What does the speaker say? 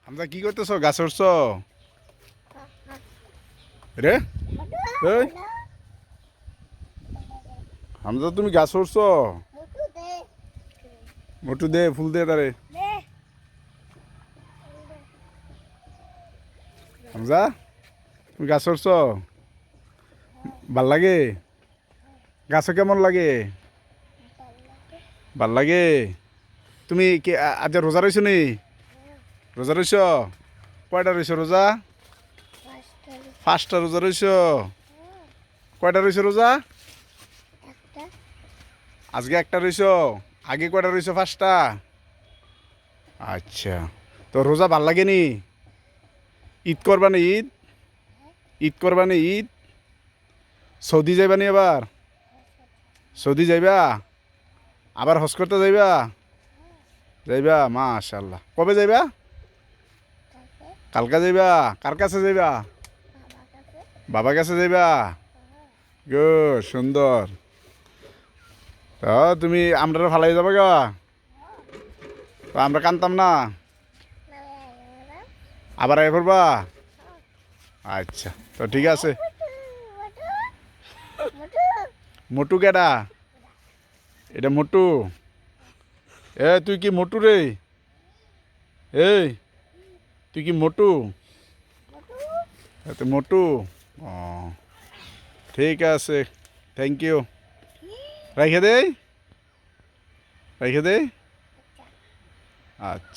আমরা কি করতেছ? গাছ উঠছ রে? এই হামজা, তুমি গাছ উঠছ? মোটু দে, ফুল দে তারে। হামজা, তুমি গাছ উঠছ? ভাল লাগে? গাছে কেমন লাগে? ভাল লাগে। তুমি কি আজ রোজা রইছ নি? রোজা রইছ? কয়টা রইছ রোজা? 5টা রোজা রইছ? কয়টা রইছ রোজা? আজকে একটা রইছ? আগে কয়টা রইছ? 5টা। আচ্ছা, তো রোজা ভাল লাগে নি? ঈদ করবা নি? ঈদ ঈদ করবা নি? ঈদ সৌদি যাইবা নি? এবার সৌদি যাইবা? আবার হজ করতে যাইবা? যাইবা, মাশাআল্লাহ। কবে যাইবা? কালকা যাইবা? কার কাছে যাইবা? বাবার কাছে যাইবা? গুড, সুন্দর। তো তুমি আমরা ফালাই যাবে গা? তো আমরা কানতাম না? আবার আয় করবা? আচ্ছা, তো ঠিক আছে। মোটু কেডা? এটা মোটু? এ তুই কি মোটু রে? এই তুই কি মোটু? তো মোটু। ও, ঠিক আছে, থ্যাংক ইউ। রেখে দেই, রেখে দেই। আচ্ছা।